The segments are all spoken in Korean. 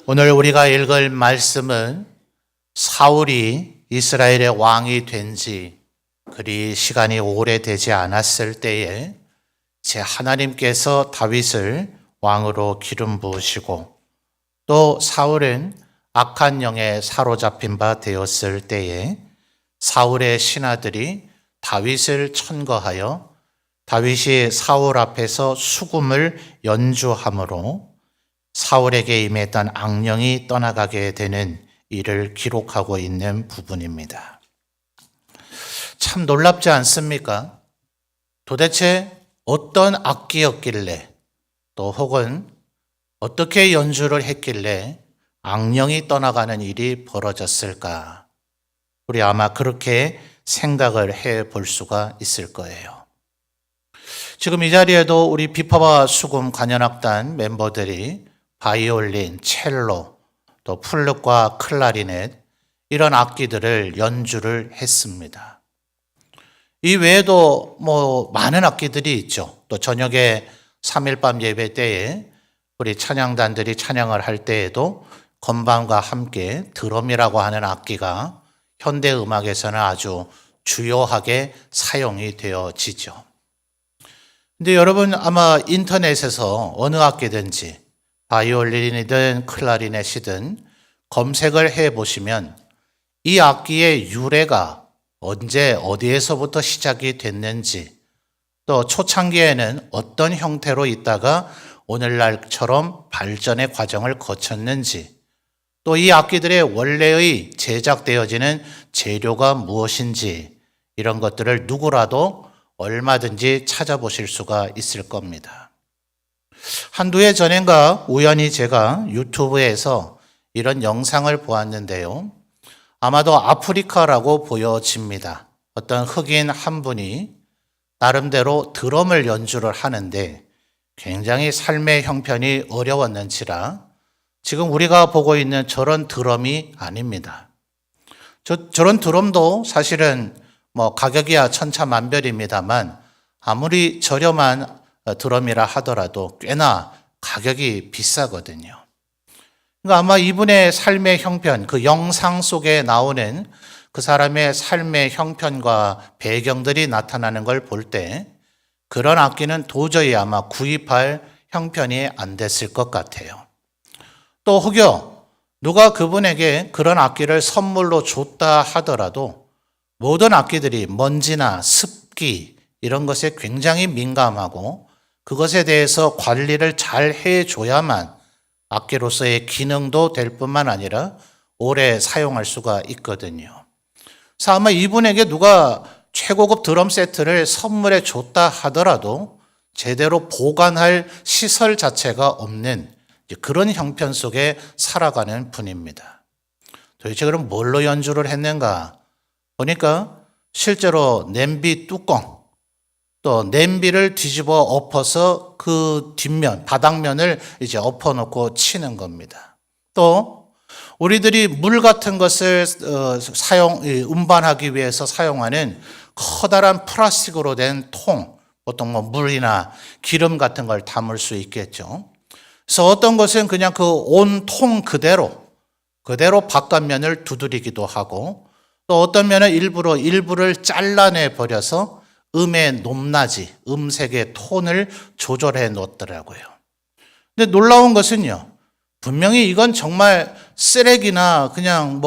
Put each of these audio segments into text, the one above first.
오늘 우리가 읽을 말씀은 사울이 이스라엘의 왕이 된 지 그리 시간이 오래되지 않았을 때에 제 하나님께서 다윗을 왕으로 기름 부으시고 또 사울은 악한 영에 사로잡힌 바 되었을 때에 사울의 신하들이 다윗을 천거하여 다윗이 사울 앞에서 수금을 연주함으로 사울에게 임했던 악령이 떠나가게 되는 일을 기록하고 있는 부분입니다. 참 놀랍지 않습니까? 도대체 어떤 악기였길래 또 혹은 어떻게 연주를 했길래 악령이 떠나가는 일이 벌어졌을까? 우리 아마 그렇게 생각을 해 볼 수가 있을 거예요. 지금 이 자리에도 우리 비파와 수금 관현악단 멤버들이 바이올린, 첼로, 또 플룻과 클라리넷 이런 악기들을 연주를 했습니다. 이 외에도 많은 악기들이 있죠. 또 저녁에 3일 밤 예배 때에 우리 찬양단들이 찬양을 할 때에도 건반과 함께 드럼이라고 하는 악기가 현대 음악에서는 아주 주요하게 사용이 되어지죠. 근데 여러분 아마 인터넷에서 어느 악기든지 바이올린이든 클라리넷이든 검색을 해보시면 이 악기의 유래가 언제 어디에서부터 시작이 됐는지 또 초창기에는 어떤 형태로 있다가 오늘날처럼 발전의 과정을 거쳤는지 또 이 악기들의 원래의 제작되어지는 재료가 무엇인지 이런 것들을 누구라도 얼마든지 찾아보실 수가 있을 겁니다. 한두 해 전인가 우연히 제가 유튜브에서 이런 영상을 보았는데요. 아마도 아프리카라고 보여집니다. 어떤 흑인 한 분이 나름대로 드럼을 연주를 하는데 굉장히 삶의 형편이 어려웠는지라 지금 우리가 보고 있는 저런 드럼이 아닙니다. 저런 드럼도 사실은 가격이야 천차만별입니다만 아무리 저렴한 드럼이라 하더라도 꽤나 가격이 비싸거든요. 그러니까 아마 이분의 삶의 형편, 그 영상 속에 나오는 그 사람의 삶의 형편과 배경들이 나타나는 걸 볼 때 그런 악기는 도저히 아마 구입할 형편이 안 됐을 것 같아요. 또 혹여 누가 그분에게 그런 악기를 선물로 줬다 하더라도 모든 악기들이 먼지나 습기 이런 것에 굉장히 민감하고 그것에 대해서 관리를 잘 해줘야만 악기로서의 기능도 될 뿐만 아니라 오래 사용할 수가 있거든요. 그래서 아마 이분에게 누가 최고급 드럼 세트를 선물해 줬다 하더라도 제대로 보관할 시설 자체가 없는 그런 형편 속에 살아가는 분입니다. 도대체 그럼 뭘로 연주를 했는가? 보니까 실제로 냄비 뚜껑, 또 냄비를 뒤집어 엎어서 그 뒷면, 바닥면을 이제 엎어놓고 치는 겁니다. 또 우리들이 물 같은 것을 운반하기 위해서 사용하는 커다란 플라스틱으로 된 통, 보통 물이나 기름 같은 걸 담을 수 있겠죠. 그래서 어떤 것은 그냥 그 온 통 그대로 바깥면을 두드리기도 하고 또 어떤 면은 일부를 잘라내 버려서 음의 높낮이, 음색의 톤을 조절해 놓더라고요. 근데 놀라운 것은요, 분명히 이건 정말 쓰레기나 그냥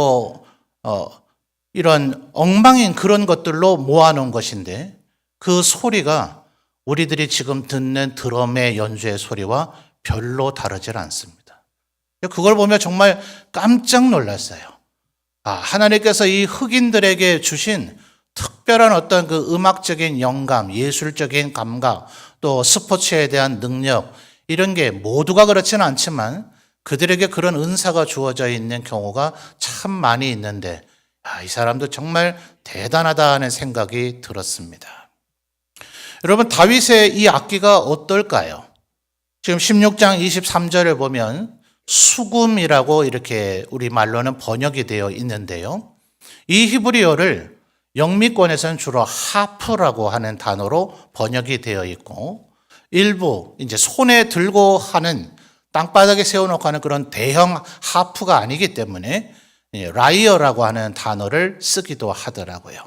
이런 엉망인 그런 것들로 모아놓은 것인데 그 소리가 우리들이 지금 듣는 드럼의 연주의 소리와 별로 다르질 않습니다. 그걸 보면 정말 깜짝 놀랐어요. 하나님께서 이 흑인들에게 주신 특별한 어떤 그 음악적인 영감, 예술적인 감각, 또 스포츠에 대한 능력 이런 게 모두가 그렇지는 않지만 그들에게 그런 은사가 주어져 있는 경우가 참 많이 있는데 이 사람도 정말 대단하다 하는 생각이 들었습니다. 여러분 다윗의 이 악기가 어떨까요? 지금 16장 23절을 보면 수금이라고 이렇게 우리 말로는 번역이 되어 있는데요. 이 히브리어를 영미권에서는 주로 하프라고 하는 단어로 번역이 되어 있고 일부 이제 손에 들고 하는 땅바닥에 세워놓고 하는 그런 대형 하프가 아니기 때문에 라이어라고 하는 단어를 쓰기도 하더라고요.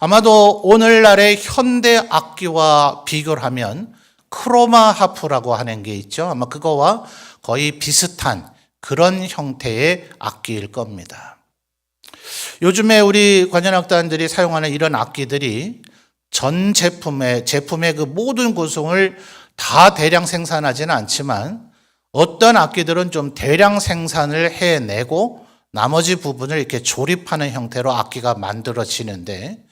아마도 오늘날의 현대 악기와 비교를 하면 크로마 하프라고 하는 게 있죠. 아마 그거와 거의 비슷한 그런 형태의 악기일 겁니다. 요즘에 우리 관현악단들이 사용하는 이런 악기들이 전 제품의 그 모든 구성을 다 대량 생산하지는 않지만 어떤 악기들은 좀 대량 생산을 해내고 나머지 부분을 이렇게 조립하는 형태로 악기가 만들어지는데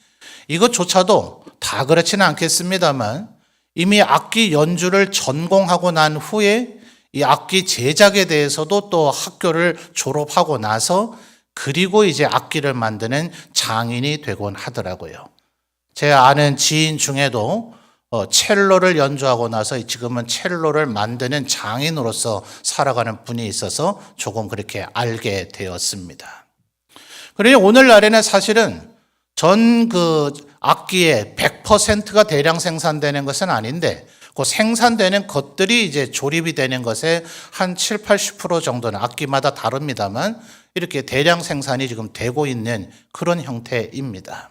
이것조차도 다 그렇지는 않겠습니다만 이미 악기 연주를 전공하고 난 후에 이 악기 제작에 대해서도 또 학교를 졸업하고 나서 그리고 이제 악기를 만드는 장인이 되곤 하더라고요. 제 아는 지인 중에도 첼로를 연주하고 나서 지금은 첼로를 만드는 장인으로서 살아가는 분이 있어서 조금 그렇게 알게 되었습니다. 그러니 오늘날에는 사실은 전 그 악기의 100%가 대량 생산되는 것은 아닌데 그 생산되는 것들이 이제 조립이 되는 것에 한 7, 80% 정도는 악기마다 다릅니다만 이렇게 대량 생산이 지금 되고 있는 그런 형태입니다.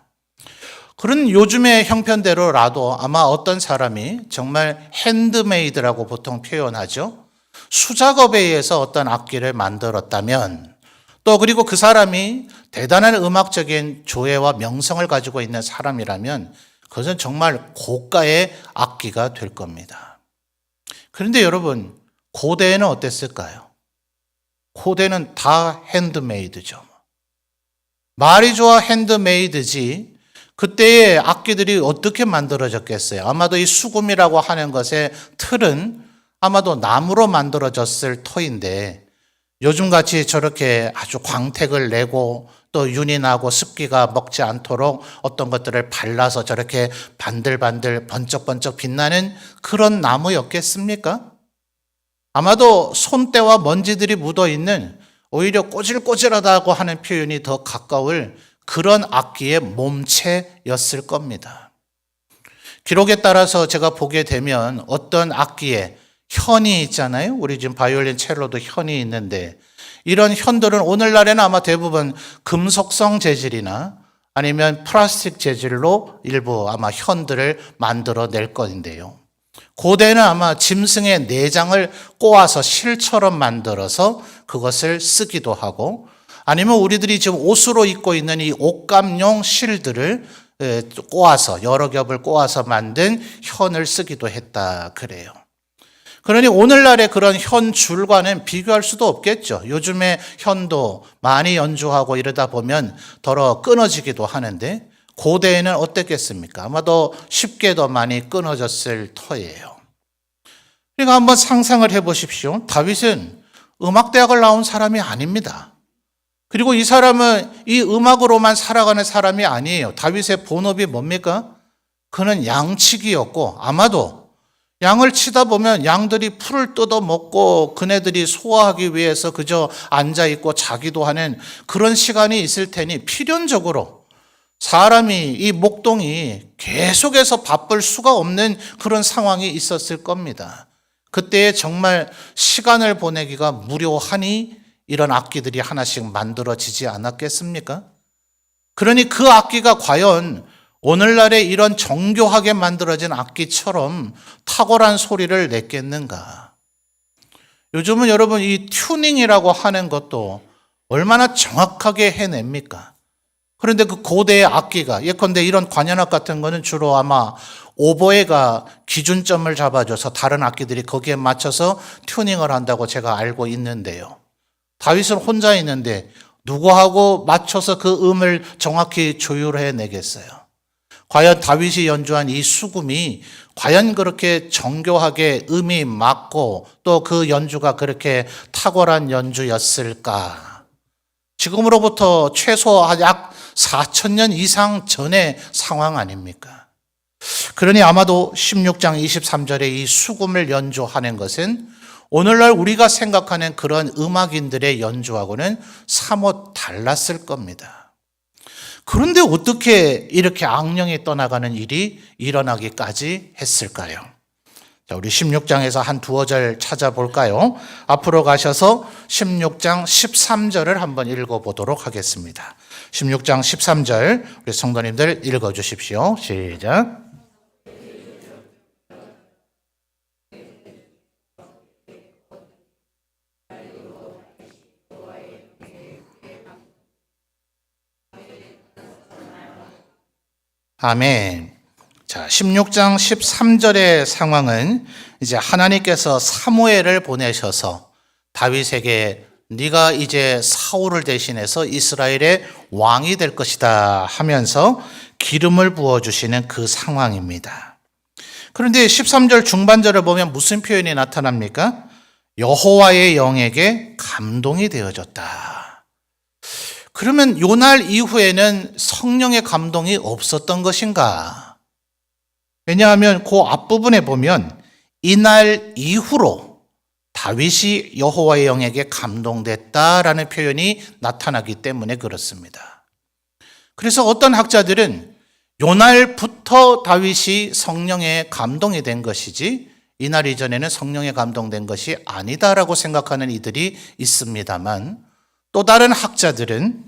그런 요즘의 형편대로라도 아마 어떤 사람이 정말 핸드메이드라고 보통 표현하죠. 수작업에 의해서 어떤 악기를 만들었다면 또 그리고 그 사람이 대단한 음악적인 조예와 명성을 가지고 있는 사람이라면 그것은 정말 고가의 악기가 될 겁니다. 그런데 여러분, 고대에는 어땠을까요? 고대는 다 핸드메이드죠. 말이 좋아 핸드메이드지 그때의 악기들이 어떻게 만들어졌겠어요? 아마도 이 수금이라고 하는 것의 틀은 아마도 나무로 만들어졌을 터인데 요즘같이 저렇게 아주 광택을 내고 또 윤이 나고 습기가 먹지 않도록 어떤 것들을 발라서 저렇게 반들반들 번쩍번쩍 빛나는 그런 나무였겠습니까? 아마도 손때와 먼지들이 묻어있는 오히려 꼬질꼬질하다고 하는 표현이 더 가까울 그런 악기의 몸체였을 겁니다. 기록에 따라서 제가 보게 되면 어떤 악기에 현이 있잖아요. 우리 지금 바이올린, 첼로도 현이 있는데 이런 현들은 오늘날에는 아마 대부분 금속성 재질이나 아니면 플라스틱 재질로 일부 아마 현들을 만들어낼 것인데요. 고대는 아마 짐승의 내장을 꼬아서 실처럼 만들어서 그것을 쓰기도 하고 아니면 우리들이 지금 옷으로 입고 있는 이 옷감용 실들을 꼬아서 여러 겹을 꼬아서 만든 현을 쓰기도 했다 그래요. 그러니 오늘날의 그런 현줄과는 비교할 수도 없겠죠. 요즘에 현도 많이 연주하고 이러다 보면 더러 끊어지기도 하는데 고대에는 어땠겠습니까? 아마도 쉽게 더 많이 끊어졌을 터예요. 그러니까 한번 상상을 해보십시오. 다윗은 음악대학을 나온 사람이 아닙니다. 그리고 이 사람은 이 음악으로만 살아가는 사람이 아니에요. 다윗의 본업이 뭡니까? 그는 양치기였고 아마도 양을 치다 보면 양들이 풀을 뜯어먹고 그네들이 소화하기 위해서 그저 앉아있고 자기도 하는 그런 시간이 있을 테니 필연적으로 사람이 이 목동이 계속해서 바쁠 수가 없는 그런 상황이 있었을 겁니다. 그때에 정말 시간을 보내기가 무료하니 이런 악기들이 하나씩 만들어지지 않았겠습니까? 그러니 그 악기가 과연 오늘날의 이런 정교하게 만들어진 악기처럼 탁월한 소리를 냈겠는가? 요즘은 여러분 이 튜닝이라고 하는 것도 얼마나 정확하게 해냅니까? 그런데 그 고대의 악기가 예컨대 이런 관현악 같은 거는 주로 아마 오보에가 기준점을 잡아줘서 다른 악기들이 거기에 맞춰서 튜닝을 한다고 제가 알고 있는데요. 다윗은 혼자 있는데 누구하고 맞춰서 그 음을 정확히 조율해내겠어요? 과연 다윗이 연주한 이 수금이 과연 그렇게 정교하게 음이 맞고 또 그 연주가 그렇게 탁월한 연주였을까? 지금으로부터 최소 약 4,000년 이상 전의 상황 아닙니까? 그러니 아마도 16장 23절에 이 수금을 연주하는 것은 오늘날 우리가 생각하는 그런 음악인들의 연주하고는 사뭇 달랐을 겁니다. 그런데 어떻게 이렇게 악령이 떠나가는 일이 일어나기까지 했을까요? 자, 우리 16장에서 한 두어 절 찾아볼까요? 앞으로 가셔서 16장 13절을 한번 읽어보도록 하겠습니다. 16장 13절 우리 성도님들 읽어주십시오. 시작. 아멘. 자, 16장 13절의 상황은 이제 하나님께서 사무엘을 보내셔서 다윗에게 네가 이제 사울을 대신해서 이스라엘의 왕이 될 것이다 하면서 기름을 부어주시는 그 상황입니다. 그런데 13절 중반절을 보면 무슨 표현이 나타납니까? 여호와의 영에게 감동이 되어졌다. 그러면 요날 이후에는 성령의 감동이 없었던 것인가? 왜냐하면 그 앞부분에 보면 이날 이후로 다윗이 여호와의 영에게 감동됐다라는 표현이 나타나기 때문에 그렇습니다. 그래서 어떤 학자들은 요날부터 다윗이 성령에 감동이 된 것이지 이날 이전에는 성령에 감동된 것이 아니다라고 생각하는 이들이 있습니다만, 또 다른 학자들은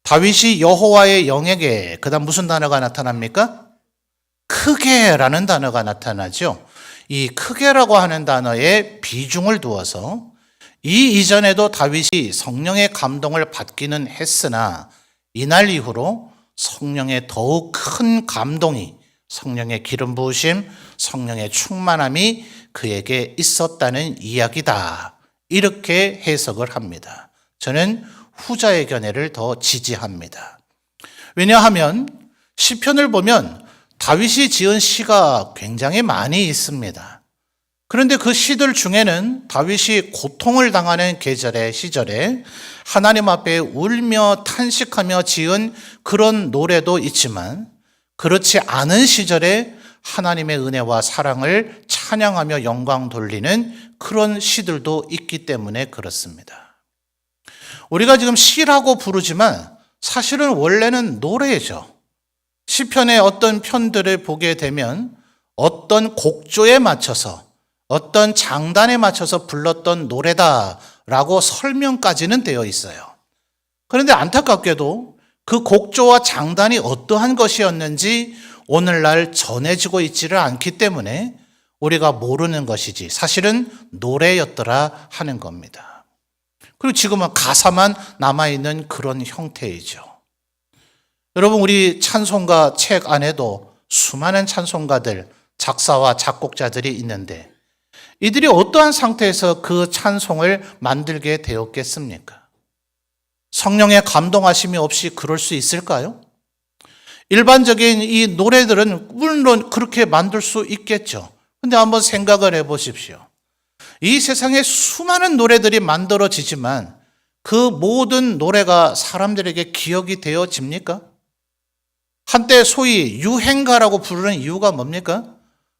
다윗이 여호와의 영에게, 그다음 무슨 단어가 나타납니까? 크게라는 단어가 나타나죠. 이 크게라고 하는 단어에 비중을 두어서 이 이전에도 다윗이 성령의 감동을 받기는 했으나 이날 이후로 성령의 더욱 큰 감동이, 성령의 기름 부으심, 성령의 충만함이 그에게 있었다는 이야기다. 이렇게 해석을 합니다. 저는 후자의 견해를 더 지지합니다. 왜냐하면 시편을 보면 다윗이 지은 시가 굉장히 많이 있습니다. 그런데 그 시들 중에는 다윗이 고통을 당하는 시절에 하나님 앞에 울며 탄식하며 지은 그런 노래도 있지만, 그렇지 않은 시절에 하나님의 은혜와 사랑을 찬양하며 영광 돌리는 그런 시들도 있기 때문에 그렇습니다. 우리가 지금 시라고 부르지만 사실은 원래는 노래죠. 시편의 어떤 편들을 보게 되면 어떤 곡조에 맞춰서, 어떤 장단에 맞춰서 불렀던 노래다라고 설명까지는 되어 있어요. 그런데 안타깝게도 그 곡조와 장단이 어떠한 것이었는지 오늘날 전해지고 있지를 않기 때문에 우리가 모르는 것이지 사실은 노래였더라 하는 겁니다. 그리고 지금은 가사만 남아있는 그런 형태이죠. 여러분, 우리 찬송가 책 안에도 수많은 찬송가들, 작사와 작곡자들이 있는데 이들이 어떠한 상태에서 그 찬송을 만들게 되었겠습니까? 성령의 감동하심이 없이 그럴 수 있을까요? 일반적인 이 노래들은 물론 그렇게 만들 수 있겠죠. 근데 한번 생각을 해보십시오. 이 세상에 수많은 노래들이 만들어지지만 그 모든 노래가 사람들에게 기억이 되어집니까? 한때 소위 유행가라고 부르는 이유가 뭡니까?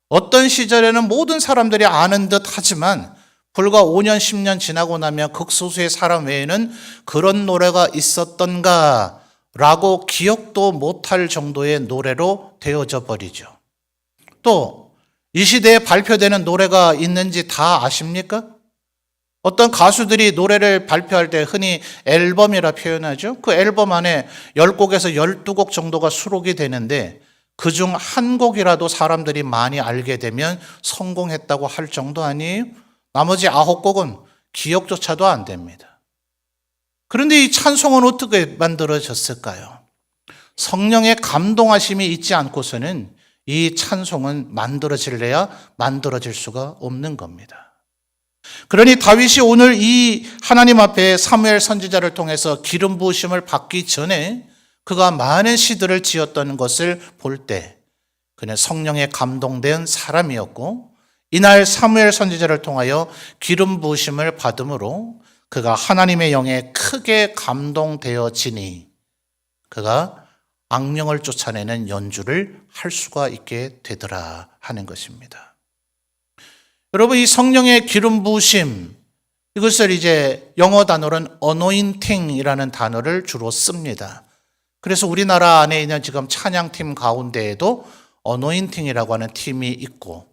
어떤 시절에는 모든 사람들이 아는 듯 하지만 불과 5년, 10년 지나고 나면 극소수의 사람 외에는 그런 노래가 있었던가라고 기억도 못할 정도의 노래로 되어져 버리죠. 또 이 시대에 발표되는 노래가 있는지 다 아십니까? 어떤 가수들이 노래를 발표할 때 흔히 앨범이라 표현하죠. 그 앨범 안에 10곡에서 12곡 정도가 수록이 되는데 그중 한 곡이라도 사람들이 많이 알게 되면 성공했다고 할 정도 아니에요? 나머지 9곡은 기억조차도 안 됩니다. 그런데 이 찬송은 어떻게 만들어졌을까요? 성령의 감동하심이 있지 않고서는 이 찬송은 만들어질래야 만들어질 수가 없는 겁니다. 그러니 다윗이 오늘 이 하나님 앞에 사무엘 선지자를 통해서 기름 부으심을 받기 전에 그가 많은 시들을 지었던 것을 볼 때 그는 성령에 감동된 사람이었고, 이날 사무엘 선지자를 통하여 기름 부으심을 받음으로 그가 하나님의 영에 크게 감동되어지니 그가 악령을 쫓아내는 연주를 할 수가 있게 되더라 하는 것입니다. 여러분, 이 성령의 기름 부으심, 이것을 이제 영어 단어로는 anointing이라는 단어를 주로 씁니다. 그래서 우리나라 안에 있는 지금 찬양팀 가운데에도 anointing이라고 하는 팀이 있고,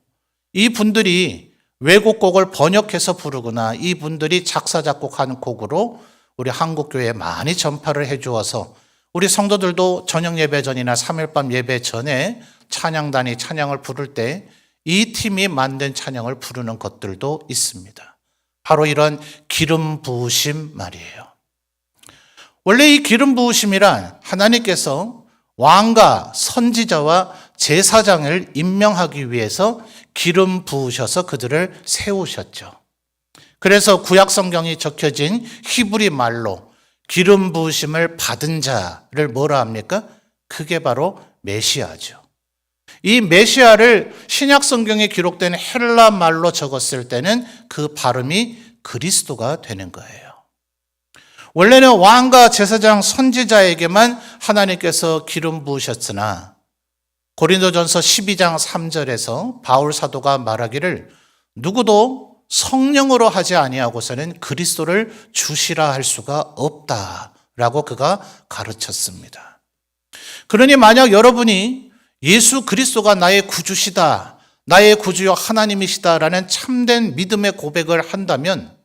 이 분들이 외국 곡을 번역해서 부르거나 이 분들이 작사 작곡한 곡으로 우리 한국교회에 많이 전파를 해주어서 우리 성도들도 저녁 예배 전이나 3일밤 예배 전에 찬양단이 찬양을 부를 때 이 팀이 만든 찬양을 부르는 것들도 있습니다. 바로 이런 기름 부으심 말이에요. 원래 이 기름 부으심이란 하나님께서 왕과 선지자와 제사장을 임명하기 위해서 기름 부으셔서 그들을 세우셨죠. 그래서 구약 성경이 적혀진 히브리 말로 기름 부으심을 받은 자를 뭐라 합니까? 그게 바로 메시아죠. 이 메시아를 신약 성경에 기록된 헬라 말로 적었을 때는 그 발음이 그리스도가 되는 거예요. 원래는 왕과 제사장 선지자에게만 하나님께서 기름 부으셨으나 고린도전서 12장 3절에서 바울 사도가 말하기를 누구도 성령으로 하지 아니하고서는 그리스도를 주시라 할 수가 없다라고 그가 가르쳤습니다. 그러니 만약 여러분이 예수 그리스도가 나의 구주시다, 나의 구주여 하나님이시다라는 참된 믿음의 고백을 한다면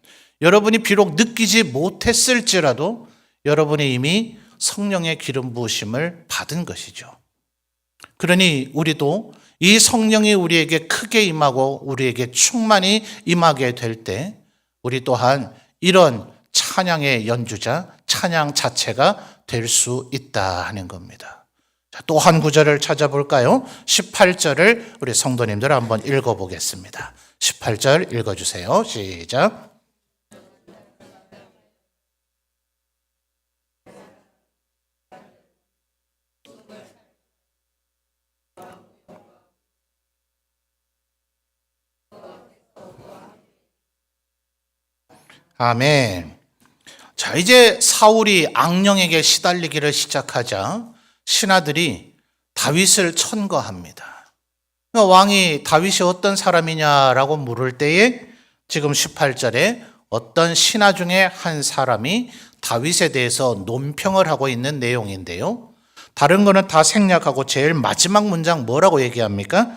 여러분이 비록 느끼지 못했을지라도 여러분이 이미 성령의 기름 부으심을 받은 것이죠. 그러니 우리도 이 성령이 우리에게 크게 임하고 우리에게 충만히 임하게 될 때 우리 또한 이런 찬양의 연주자, 찬양 자체가 될 수 있다 하는 겁니다. 또 한 구절을 찾아볼까요? 18절을 우리 성도님들 한번 읽어보겠습니다. 18절 읽어주세요. 시작. 아멘. 자, 이제 사울이 악령에게 시달리기를 시작하자 신하들이 다윗을 천거합니다. 왕이 다윗이 어떤 사람이냐라고 물을 때에 지금 18절에 어떤 신하 중에 한 사람이 다윗에 대해서 논평을 하고 있는 내용인데요. 다른 거는 다 생략하고 제일 마지막 문장 뭐라고 얘기합니까?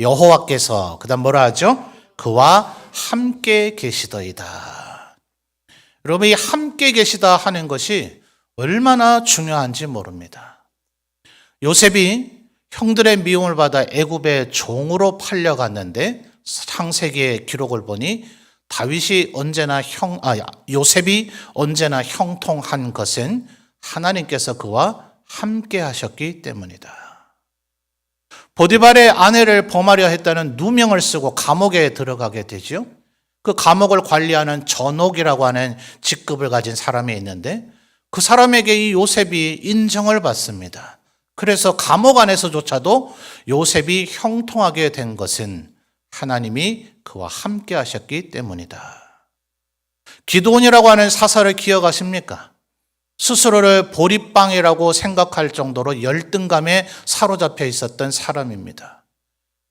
여호와께서 그다음 뭐라 하죠? 그와 함께 계시더이다. 여러분, 이 함께 계시다 하는 것이 얼마나 중요한지 모릅니다. 요셉이 형들의 미움을 받아 애굽의 종으로 팔려갔는데 창세기의 기록을 보니 요셉이 언제나 형통한 것은 하나님께서 그와 함께 하셨기 때문이다. 보디발의 아내를 범하려 했다는 누명을 쓰고 감옥에 들어가게 되죠. 그 감옥을 관리하는 전옥이라고 하는 직급을 가진 사람이 있는데 그 사람에게 이 요셉이 인정을 받습니다. 그래서 감옥 안에서조차도 요셉이 형통하게 된 것은 하나님이 그와 함께 하셨기 때문이다. 기드온이라고 하는 사사를 기억하십니까? 스스로를 보리빵이라고 생각할 정도로 열등감에 사로잡혀 있었던 사람입니다.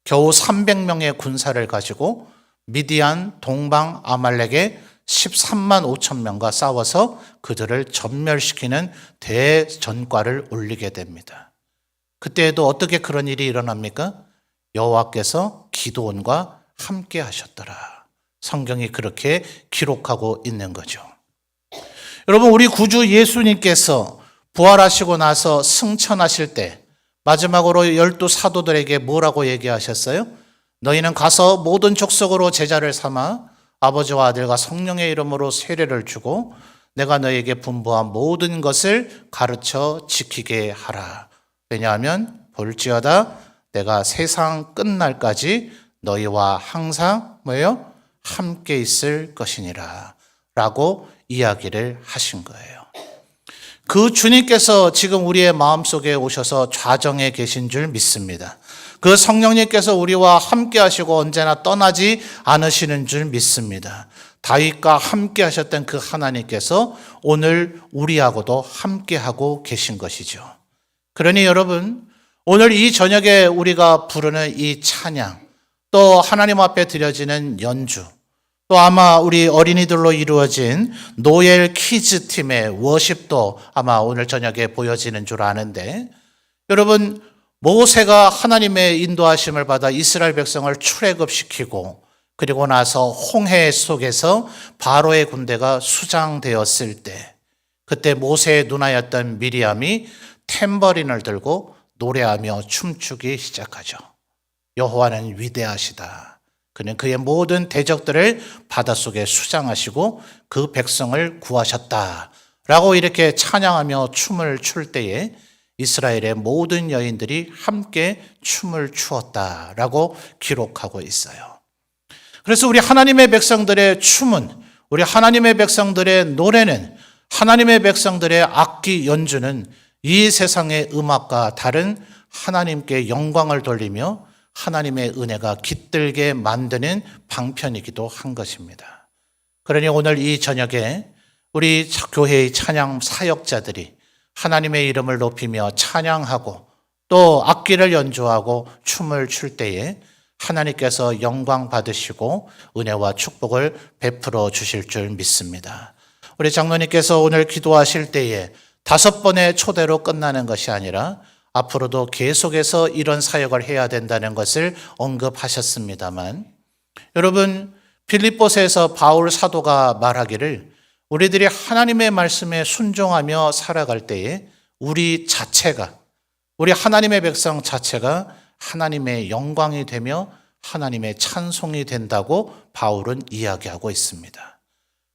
겨우 300명의 군사를 가지고 미디안, 동방, 아말렉에 13만 5천 명과 싸워서 그들을 전멸시키는 대전과를 올리게 됩니다. 그때에도 어떻게 그런 일이 일어납니까? 여호와께서 기드온과 함께 하셨더라. 성경이 그렇게 기록하고 있는 거죠. 여러분, 우리 구주 예수님께서 부활하시고 나서 승천하실 때 마지막으로 12 사도들에게 뭐라고 얘기하셨어요? 너희는 가서 모든 족속으로 제자를 삼아 아버지와 아들과 성령의 이름으로 세례를 주고 내가 너희에게 분부한 모든 것을 가르쳐 지키게 하라. 왜냐하면 볼지어다 내가 세상 끝날까지 너희와 항상 뭐예요? 함께 있을 것이니라 라고 이야기를 하신 거예요. 그 주님께서 지금 우리의 마음속에 오셔서 좌정에 계신 줄 믿습니다. 그 성령님께서 우리와 함께 하시고 언제나 떠나지 않으시는 줄 믿습니다. 다윗과 함께 하셨던 그 하나님께서 오늘 우리하고도 함께 하고 계신 것이죠. 그러니 여러분, 오늘 이 저녁에 우리가 부르는 이 찬양, 또 하나님 앞에 드려지는 연주, 또 아마 우리 어린이들로 이루어진 노엘 키즈 팀의 워십도 아마 오늘 저녁에 보여지는 줄 아는데, 여러분, 모세가 하나님의 인도하심을 받아 이스라엘 백성을 출애굽시키고 그리고 나서 홍해 속에서 바로의 군대가 수장되었을 때 그때 모세의 누나였던 미리암이 탬버린을 들고 노래하며 춤추기 시작하죠. 여호와는 위대하시다. 그는 그의 모든 대적들을 바닷속에 수장하시고 그 백성을 구하셨다. 라고 이렇게 찬양하며 춤을 출 때에 이스라엘의 모든 여인들이 함께 춤을 추었다라고 기록하고 있어요. 그래서 우리 하나님의 백성들의 춤은, 우리 하나님의 백성들의 노래는, 하나님의 백성들의 악기 연주는 이 세상의 음악과 다른 하나님께 영광을 돌리며 하나님의 은혜가 깃들게 만드는 방편이기도 한 것입니다. 그러니 오늘 이 저녁에 우리 교회의 찬양 사역자들이 하나님의 이름을 높이며 찬양하고 또 악기를 연주하고 춤을 출 때에 하나님께서 영광 받으시고 은혜와 축복을 베풀어 주실 줄 믿습니다. 우리 장로님께서 오늘 기도하실 때에 5번의 초대로 끝나는 것이 아니라 앞으로도 계속해서 이런 사역을 해야 된다는 것을 언급하셨습니다만, 여러분 빌립보서에서 바울 사도가 말하기를 우리들이 하나님의 말씀에 순종하며 살아갈 때에 우리 자체가, 우리 하나님의 백성 자체가 하나님의 영광이 되며 하나님의 찬송이 된다고 바울은 이야기하고 있습니다.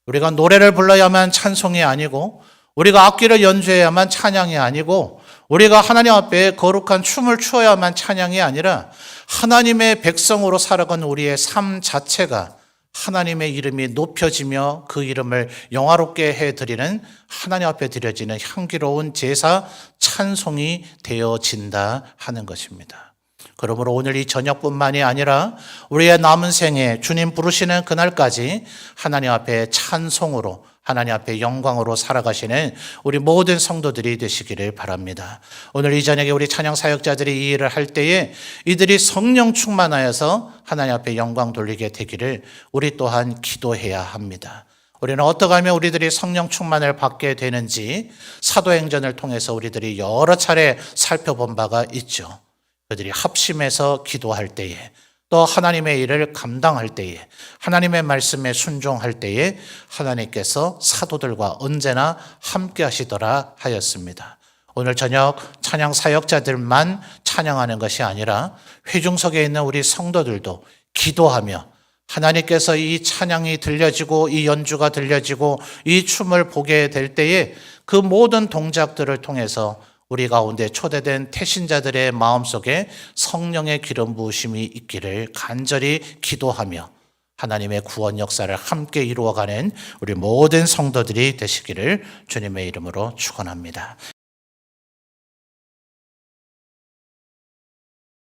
우리가 노래를 불러야만 찬송이 아니고 우리가 악기를 연주해야만 찬양이 아니고 우리가 하나님 앞에 거룩한 춤을 추어야만 찬양이 아니라 하나님의 백성으로 살아간 우리의 삶 자체가 하나님의 이름이 높여지며 그 이름을 영화롭게 해드리는 하나님 앞에 드려지는 향기로운 제사 찬송이 되어진다 하는 것입니다. 그러므로 오늘 이 저녁뿐만이 아니라 우리의 남은 생에 주님 부르시는 그날까지 하나님 앞에 찬송으로 하나님 앞에 영광으로 살아가시는 우리 모든 성도들이 되시기를 바랍니다. 오늘 이 저녁에 우리 찬양 사역자들이 이 일을 할 때에 이들이 성령 충만하여서 하나님 앞에 영광 돌리게 되기를 우리 또한 기도해야 합니다. 우리는 어떻게 하면 우리들이 성령 충만을 받게 되는지 사도행전을 통해서 우리들이 여러 차례 살펴본 바가 있죠. 그들이 합심해서 기도할 때에 또 하나님의 일을 감당할 때에 하나님의 말씀에 순종할 때에 하나님께서 사도들과 언제나 함께 하시더라 하였습니다. 오늘 저녁 찬양 사역자들만 찬양하는 것이 아니라 회중석에 있는 우리 성도들도 기도하며 하나님께서 이 찬양이 들려지고 이 연주가 들려지고 이 춤을 보게 될 때에 그 모든 동작들을 통해서 우리 가운데 초대된 태신자들의 마음속에 성령의 기름 부으심이 있기를 간절히 기도하며 하나님의 구원 역사를 함께 이루어가는 우리 모든 성도들이 되시기를 주님의 이름으로 축원합니다.